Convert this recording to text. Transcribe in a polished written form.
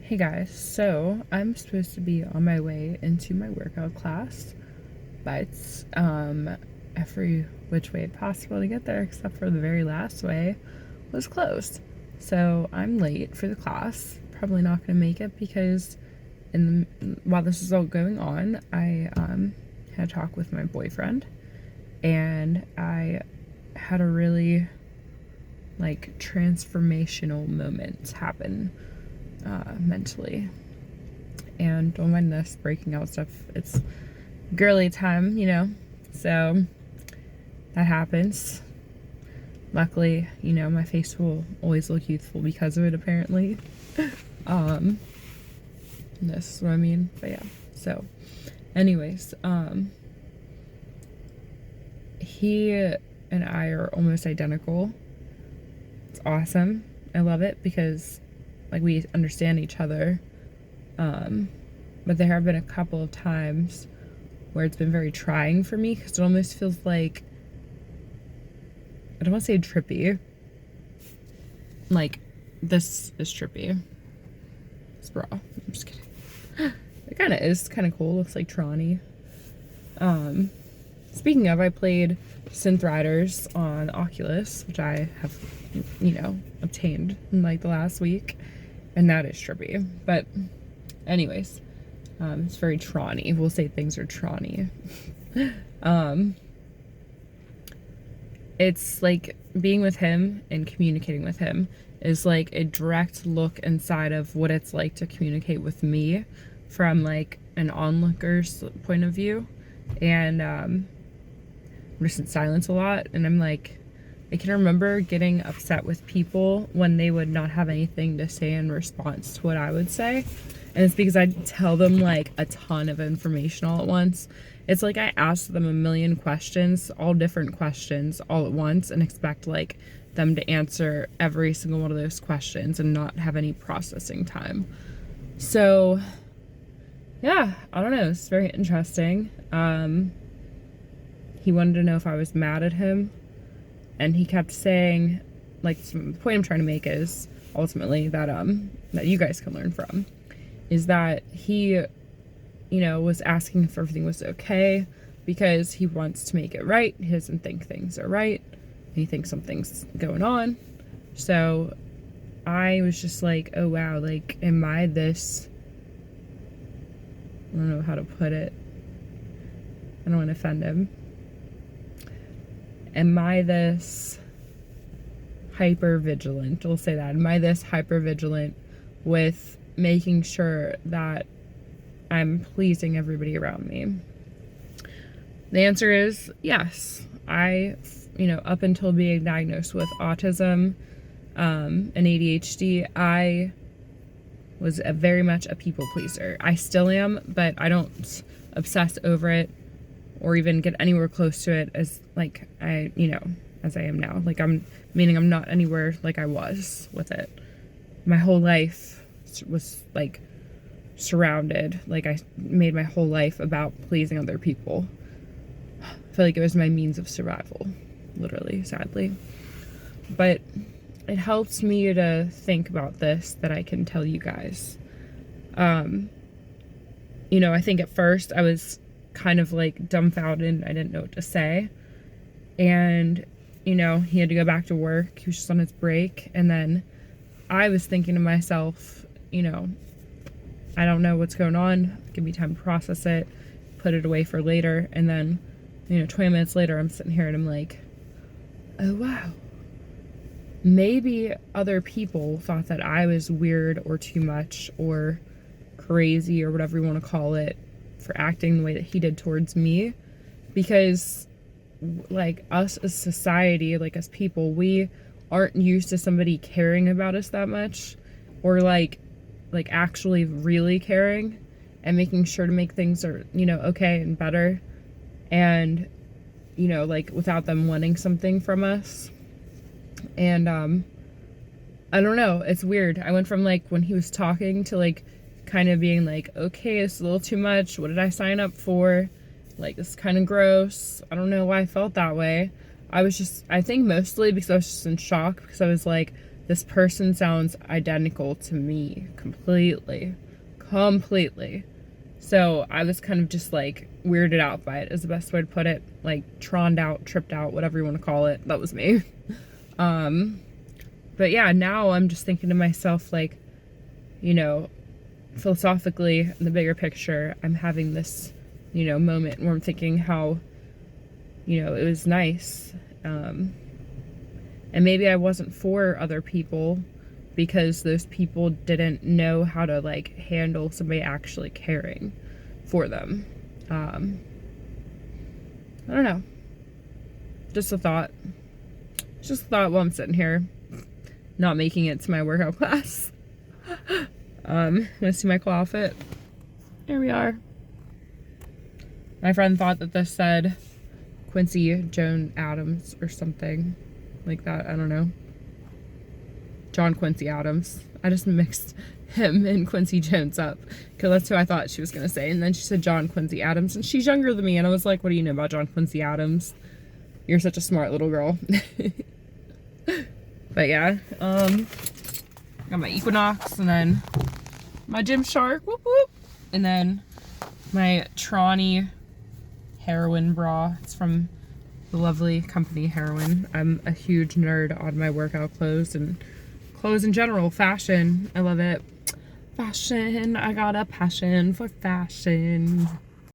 Hey guys, so I'm supposed to be on my way into my workout class, but every which way possible to get there except for the very last way was closed. So I'm late for the class. Probably not going to make it because while this is all going on, I had a talk with my boyfriend, and I had a really transformational moment happen mentally. And don't mind this breaking out stuff. It's girly time, So that happens. Luckily, my face will always look youthful because of it, apparently. This is what I mean. But yeah. So, anyways, he and I are almost identical. It's awesome. I love it because we understand each other. But there have been a couple of times where it's been very trying for me because it almost feels like, I don't want to say trippy. This is trippy. This bra. I'm just kidding. It kind of is kind of cool. Looks like Tronny. Speaking of, I played Synth Riders on Oculus, which I have, obtained in the last week. And that is trippy. But anyways, it's very Tronny. We'll say things are Tronny. It's like being with him and communicating with him is like a direct look inside of what it's like to communicate with me from an onlooker's point of view. And I'm just in silence a lot, and I can remember getting upset with people when they would not have anything to say in response to what I would say. And it's because I'd tell them a ton of information all at once. It's like I asked them a million questions, all different questions all at once, and expect them to answer every single one of those questions and not have any processing time. So yeah, I don't know. It's very interesting. He wanted to know if I was mad at him. And he kept saying, the point I'm trying to make is ultimately that that you guys can learn from, is that he, was asking if everything was okay because he wants to make it right. He doesn't think things are right. He thinks something's going on. So I was just like, oh wow, am I this? I don't know how to put it. I don't want to offend him. Am I this hyper vigilant? We'll say that. Am I this hyper vigilant with making sure that I'm pleasing everybody around me? The answer is yes. I, up until being diagnosed with autism and ADHD, I was very much a people pleaser. I still am, but I don't obsess over it or even get anywhere close to it as as I am now. I'm not anywhere like I was with it. My whole life was surrounded. I made my whole life about pleasing other people. I feel like it was my means of survival, literally, sadly. But it helps me to think about this, that I can tell you guys. I think at first I was kind of dumbfounded. I didn't know what to say. And, he had to go back to work. He was just on his break. And then I was thinking to myself, I don't know what's going on. Give me time to process it, put it away for later. And then, 20 minutes later, I'm sitting here and I'm like, oh, wow. Maybe other people thought that I was weird or too much or crazy or whatever you want to call it for acting the way that he did towards me, because us as society, as people, we aren't used to somebody caring about us that much, or actually really caring and making sure to make things okay and better, and without them wanting something from us. And I don't know, it's weird. I went from when he was talking to kind of being okay, it's a little too much. What did I sign up for? This is kind of gross. I don't know why I felt that way. I think mostly because I was just in shock, because I was this person sounds identical to me completely. So I was kind of just like weirded out by it, is the best way to put it. Like troned out, tripped out, whatever you want to call it. That was me. But yeah, now I'm just thinking to myself, like, you know, philosophically, in the bigger picture, I'm having this, you know, moment where I'm thinking how, you know, it was nice. And maybe I wasn't for other people because those people didn't know how to, like, handle somebody actually caring for them. I don't know. Just a thought. Just a thought while I'm sitting here, not making it to my workout class. Wanna see my cool outfit? Here we are. My friend thought that this said Quincy Joan Adams or something like that. I don't know. John Quincy Adams. I just mixed him and Quincy Jones up because that's who I thought she was gonna say. And then she said John Quincy Adams, and she's younger than me. And I was like, "What do you know about John Quincy Adams? You're such a smart little girl." But yeah, got my Equinox, and then my Gymshark, whoop whoop, and then my Trawny heroin bra. It's from the lovely company Heroin. I'm a huge nerd on my workout clothes and clothes in general. Fashion, I love it. Fashion, I got a passion for fashion.